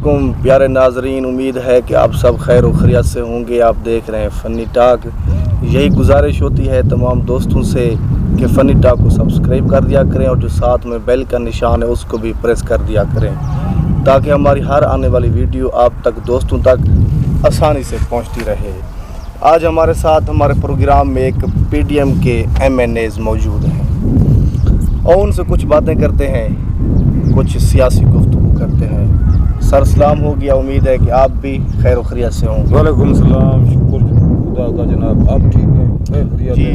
علیکم پیارے ناظرین، امید ہے کہ آپ سب خیر و خیریت سے ہوں گے۔ آپ دیکھ رہے ہیں فنی ٹاک۔ یہی گزارش ہوتی ہے تمام دوستوں سے کہ فنی ٹاک کو سبسکرائب کر دیا کریں اور جو ساتھ میں بیل کا نشان ہے اس کو بھی پریس کر دیا کریں تاکہ ہماری ہر آنے والی ویڈیو آپ تک دوستوں تک آسانی سے پہنچتی رہے۔ آج ہمارے ساتھ ہمارے پروگرام میں ایک پی ڈی ایم کے MNAs موجود ہیں اور ان سے کچھ باتیں کرتے ہیں، کچھ سیاسی گفتگو کرتے ہیں۔ سر سلام ہو گیا، امید ہے کہ آپ بھی خیر و خیریت سے ہوں۔ وعلیکم السلام، شکر خدا کا جناب، آپ ٹھیک ہیں؟ خیریت جی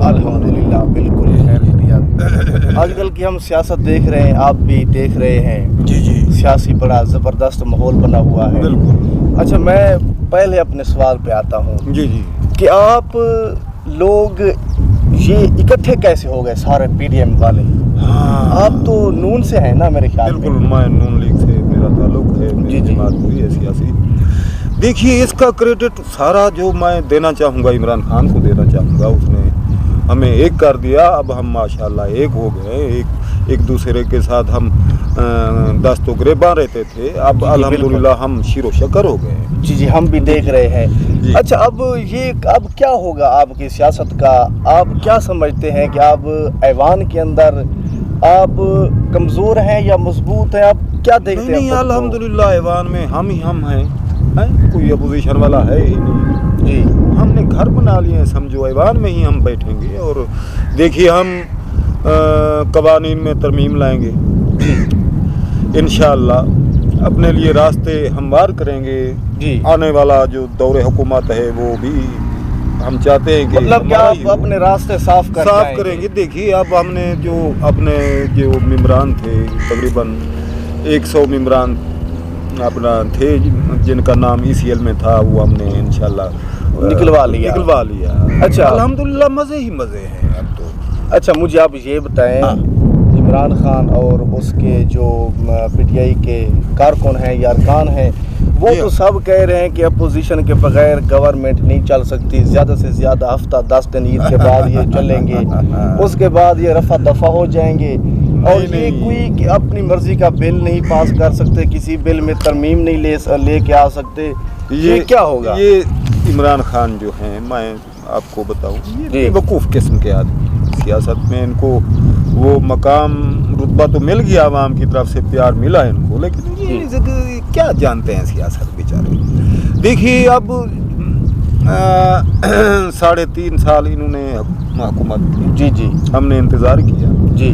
الحمدللہ بالکل خیر خیریت۔ آج کل کی ہم سیاست دیکھ رہے ہیں، آپ بھی دیکھ رہے ہیں، جی سیاسی بڑا زبردست ماحول بنا ہوا ہے۔ بالکل۔ اچھا، میں پہلے اپنے سوال پہ آتا ہوں جی کہ آپ لوگ یہ اکٹھے کیسے ہو گئے سارے پی ڈی ایم والے؟ ہاں، آپ تو نون سے ہیں نا میرے خیال میں؟ بالکل، میں نون لیگ سے میرا تعلق ہے، میری جماعت ہوئی ہے سیاسی۔ دیکھیے، اس کا کریڈٹ سارا جو میں دینا چاہوں گا عمران خان کو دینا چاہوں گا۔ اس نے ہمیں ایک کر دیا، اب ہم ماشاءاللہ ایک ہو گئے، ایک دوسرے کے ساتھ ہم دست و گریباں رہتے تھے، اب الحمدللہ ہم شیر و شکر ہو گئے۔ جی ہم بھی دیکھ رہے ہیں۔ اچھا، اب کیا ہوگا آپ کی سیاست کا؟ آپ کیا سمجھتے ہیں کہ آپ ایوان کے اندر آپ کمزور ہیں یا مضبوط ہیں؟ آپ کیا دیکھتے ہیں؟ نہیں، الحمدللہ ایوان میں ہم ہیں، کوئی اپوزیشن والا ہے ہی نہیں۔ جی، ہم نے گھر بنا لیے ہیں، سمجھو ایوان میں ہی ہم بیٹھیں گے اور دیکھیے ہم قوانین میں ترمیم لائیں گے انشاءاللہ، اپنے لیے راستے ہموار کریں گے۔ جی، آنے والا جو دور حکومت ہے وہ بھی ہم چاہتے ہیں کہ مطلب کہ آپ اپنے راستے صاف کریں گے۔ دیکھیے، اب ہم نے جو اپنے ممبران تھے، تقریباً 100 ممبران اپنا تھے جن کا نام ECL میں تھا، وہ ہم نے انشاءاللہ نکلوا لیا۔ اچھا، الحمدللہ مزے ہی مزے ہیں اب تو۔ اچھا، مجھے آپ یہ بتائیں، عمران خان اور اس کے جو PTI کے کارکن ہیں یا ارکان ہیں، وہ تو سب کہہ رہے ہیں کہ اپوزیشن کے بغیر گورنمنٹ نہیں چل سکتی، زیادہ سے زیادہ ہفتہ 10 دن عید کے بعد یہ چلیں گے، اس کے بعد یہ رفع دفع ہو جائیں گے، اور یہ کوئی کہ اپنی مرضی کا بل نہیں پاس کر سکتے، کسی بل میں ترمیم نہیں لے کے آ سکتے۔ یہ کیا ہوگا؟ یہ عمران خان جو ہیں، میں آپ کو بتاؤں، یہ بے وقوف قسم کے آدمی ہیں۔ سیاست میں ان کو وہ مقام رتبہ تو مل گیا، عوام کی طرف سے پیار ملا ان کو، لیکن یہ کیا جانتے ہیں سیاست بیچارے۔ دیکھیے، اب 3.5 سال انہوں نے حکومت کی، جی ہم نے انتظار کیا، جی،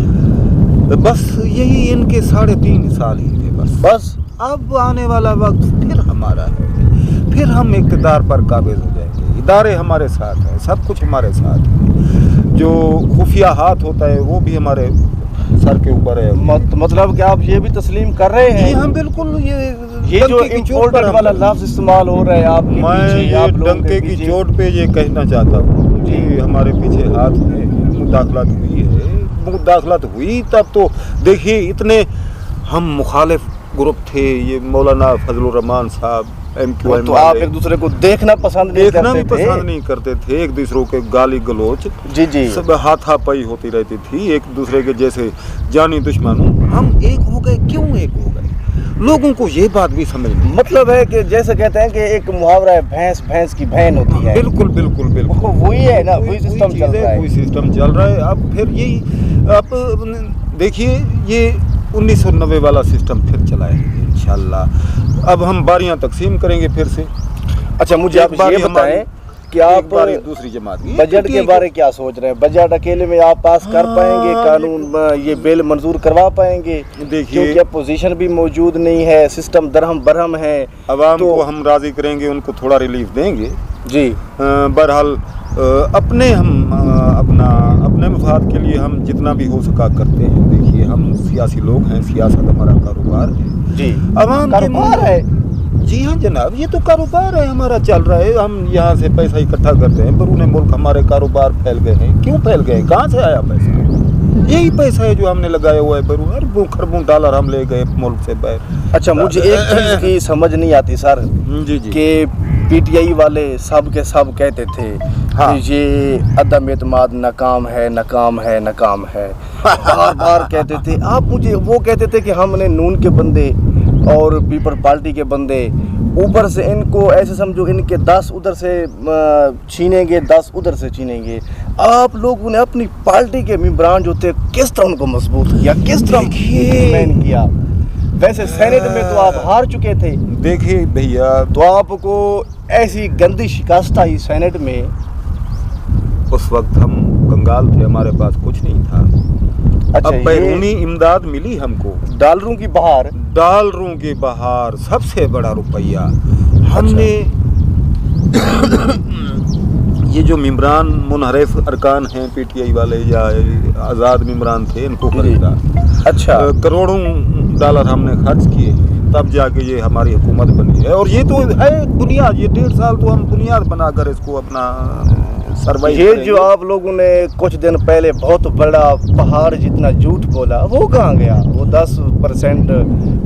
بس یہی ان کے 3.5 سال ہی تھے بس۔ اب آنے والا وقت پھر ہمارا ہے، پھر ہم اقتدار پر قابض ہو جائیں گے، ادارے ہمارے ساتھ ہیں، سب کچھ ہمارے ساتھ ہے، جو خفیہ ہاتھ ہوتا ہے وہ بھی ہمارے سر کے اوپر ہے۔ مطلب کہ آپ یہ بھی تسلیم کر رہے ہیں؟ ہم بالکل، یہ جو امپورٹڈ والا لفظ استعمال ہو رہا ہے، میں ڈنکے کی چوٹ پہ یہ کہنا چاہتا ہوں کہ ہمارے پیچھے ہاتھ ہے، مداخلت ہوئی تب تو دیکھیے اتنے ہم مخالف گروپ تھے، یہ مولانا فضل الرحمان صاحب MQM، تو آپ ایک دوسرے کو دیکھنا پسند نہیں کرتے تھے، ایک دوسرے کے گالی گلوچ، جی، سب ہاتھا پائی ہوتی رہتی تھی، ایک دوسرے کے جیسے جانی دشمنوں۔ ہم ایک ہو گئے، کیوں ایک ہو گئے؟ لوگوں کو یہ بات بھی سمجھ نہیں۔ مطلب ہے کہ جیسے کہتے ہیں کہ ایک محاورہ ہے، بھینس کی بہن ہوتی ہے۔ بالکل وہی ہے نا، وہی سسٹم چل رہا ہے۔ اب پھر یہی، اب دیکھیے، یہ 1990 والا سسٹم پھر چلائیں گے انشاءاللہ۔ اب ہم باریاں تقسیم کریں گے پھر سے۔ اچھا، مجھے آپ یہ بتائیں کہ آپ دوسری جماعت بجٹ کے بارے کیا سوچ رہے ہیں؟ بجٹ اکیلے میں آپ پاس کر پائیں گے؟ قانون یہ بل منظور کروا پائیں گے؟ کیونکہ اپوزیشن بھی موجود نہیں ہے، سسٹم درہم برہم ہے، عوام کو ہم راضی کریں گے، ان کو تھوڑا ریلیف دیں گے۔ جی، بہرحال اپنے مفاد کے لیے ہم جتنا بھی ہو سکا کرتے ہیں۔ دیکھیے، ہم سیاسی لوگ ہیں، سیاست ہمارا کاروبار ہے۔ جی، عوام کاروبار ہے؟ جی ہاں جناب، یہ تو کاروبار ہے ہمارا، چل رہا ہے۔ ہم یہاں سے پیسہ اکٹھا کرتے ہیں، بیرون ملک ہمارے کاروبار پھیل گئے ہیں۔ کیوں پھیل گئے؟ کہاں سے آیا پیسہ؟ یہی پیسہ ہے جو ہم نے لگایا ہوا ہے بیرون، اربوں خربوں ڈالر ہم لے گئے ملک سے باہر۔ اچھا، مجھے ایک چیز کی سمجھ نہیں آتی سر، کہ PTI والے سب کے سب کہتے تھے کہ یہ عدم اعتماد ناکام ہے، بار بار کہتے تھے۔ آپ مجھے وہ کہتے تھے کہ ہم نے نون کے بندے اور پیپل پارٹی کے بندے اوپر سے ان کو ایسے سمجھو ان کے 10 ادھر سے چھینیں گے 10 ادھر سے چھینیں گے. آپ لوگوں نے اپنی پارٹی کے ممبران جو تھے کس طرح ان کو مضبوط کیا, کس طرح مین کیا؟ ویسے سینٹ میں تو آپ ہار چکے تھے. دیکھیے بھیا, تو آپ کو ایسی گندی شکست آئی سینٹ میں. اس وقت ہم کنگال تھے, ہمارے پاس کچھ نہیں تھا. اچھا, اب بیرونی امداد ملی ہم کو, ڈالروں کی بہار, ڈالروں کی بہار, سب سے بڑا روپیہ ہم نے یہ جو ممبران منحرف ارکان ہیں پی ٹی آئی والے یا آزاد ممبران تھے ان کو خریدا. اچھا, کروڑوں ڈالر ہم نے خرچ کیے, تب جا کے یہ ہماری حکومت بنی ہے. اور یہ تو ہے بنیاد, یہ 1.5 سال تو ہم بنیاد بنا کر اس کو اپنا سروائیو یہ کریں جو گے. آپ لوگوں نے کچھ دن پہلے بہت بڑا پہاڑ جتنا جھوٹ بولا وہ کہاں گیا؟ وہ 10%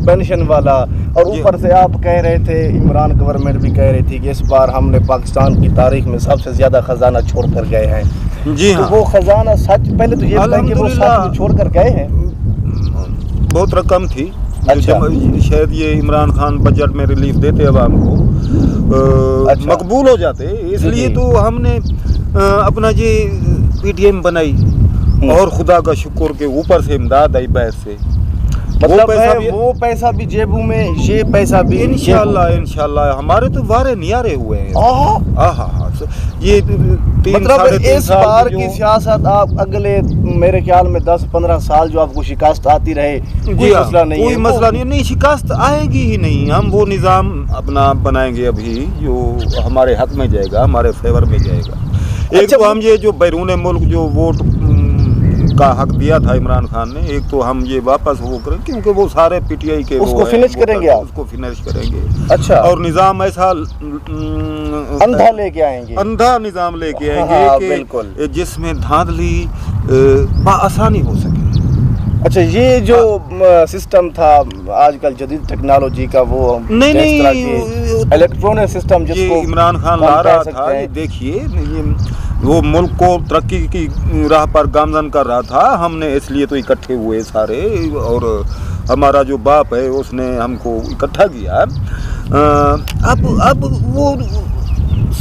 پینشن والا, اور اوپر سے آپ کہہ رہے تھے, عمران گورنمنٹ بھی کہہ رہی تھی کہ اس بار ہم نے پاکستان کی تاریخ میں سب سے زیادہ خزانہ چھوڑ کر گئے ہیں. جی ہاں, تو وہ خزانہ سچ, پہلے تو یہ بتائیں کہ وہ سچ چھوڑ کر گئے ہیں. بہت رقم تھی. اچھا, شاید یہ عمران خان بجٹ میں ریلیف دیتے عوام کو, مقبول ہو جاتے. اس لیے تو ہم نے اپنا یہ پی ٹی ایم بنائی, اور خدا کا شکر کہ اوپر سے امداد آئی باہر سے. مطلب وہ پیسہ بھی جیبوں میں, یہ پیسہ بھی انشاءاللہ ہمارے تو وارے نیارے ہوئے ہیں. یہ مطلب اس بار کی سیاست آپ اگلے میرے خیال میں 10-15 سال جو آپ کو شکست آتی رہے, کوئی مسئلہ نہیں ہے. کوئی مسئلہ نہیں, شکست آئے گی ہی نہیں. ہم وہ نظام اپنا بنائیں گے ابھی جو ہمارے حق میں جائے گا, ہمارے فیور میں جائے گا. ایک تو ہم یہ جو بیرون ملک جو ووٹ کا حق دیا تھا عمران خان نے, ایک تو ہم یہ واپس وہ کریں, کیونکہ وہ سارے پی ٹی آئی کے اس کو فنش کریں گے, اس کو فنش کریں گے. اچھا, اور نظام ایسا اندھا لے کے آئیں گے, اندھا نظام لے کے آئیں گے کہ جس میں دھاندلی بآسانی ہو سکے. اچھا, یہ جو سسٹم تھا آج کل جدید ٹیکنالوجی کا, وہ نہیں الیکٹرونک سسٹم جس کو عمران خان لا رہا تھا, یہ دیکھیے وہ ملک کو ترقی کی راہ پر گامزن کر رہا تھا. ہم نے اس لیے تو اکٹھے ہوئے سارے, اور ہمارا جو باپ ہے اس نے ہم کو اکٹھا کیا. اب وہ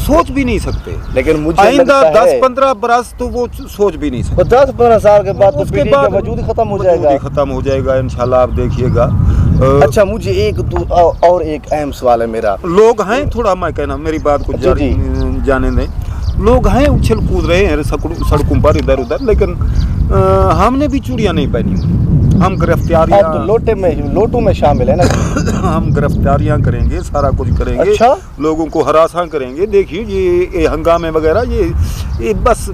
سوچ بھی نہیں سکتے, لیکن مجھے آئندہ 10-15 برس تو وہ سوچ بھی نہیں سکتے. 10-15 سال کے بعد اس کے بعد وجود ختم ہو جائے گا, ختم ہو جائے گا انشاءاللہ, آپ دیکھیے گا. اچھا, مجھے ایک اہم سوال ہے میرا. لوگ ہیں, تھوڑا میں کہنا, میری بات کو جانے دیں. لوگ ہیں اچھل کود رہے ہیں سڑکوں پر ادھر ادھر, لیکن ہم نے بھی چوڑیاں نہیں پہنی. ہم گرفتاریاں, آپ تو لوٹوں میں شامل ہیں نا. ہم گرفتاریاں کریں گے, سارا کچھ کریں گے. اچھا, لوگوں کو ہراساں کریں گے. دیکھیے یہ ہنگامے وغیرہ یہ بس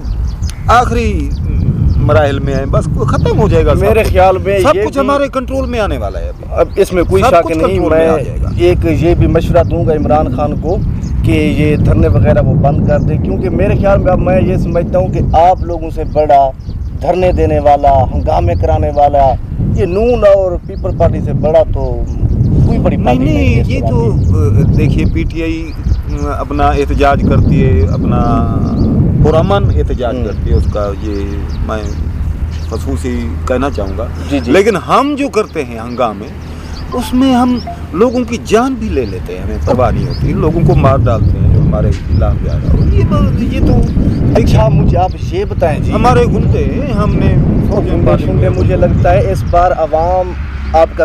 آخری مراحل میں ہیں, بس ختم ہو جائے گا. میرے خیال میں سب کچھ ہمارے کنٹرول میں آنے والا ہے. اب اس میں کوئی شک نہیں. میں ایک یہ بھی مشورہ دوں گا عمران خان کو کہ یہ دھرنے وغیرہ وہ بند کر دے, کیونکہ میرے خیال میں اب میں یہ سمجھتا ہوں کہ آپ لوگوں سے بڑا دھرنے دینے والا, ہنگامے کرانے والا, یہ نون اور پیپل پارٹی سے بڑا تو کوئی بڑی پارٹی نہیں. یہ تو دیکھیے پی ٹی آئی اپنا احتجاج کرتی ہے, اپنا پرامن احتجاج کرتی ہے, اس کا یہ میں خصوصی کہنا چاہوں گا. لیکن ہم جو کرتے ہیں ہنگامے, اس میں ہم لوگوں کی جان بھی لے لیتے ہیں, ہمیں پرواہ نہیں ہوتی. لوگوں کو مار ڈالتے ہیں جو ہمارے خلاف جا رہا ہو. یہ تو اچھا, مجھے آپ یہ بتائیں جی, ہمارے گنڈے ہم نے مجھے لگتا ہے اس بار عوام آپ کا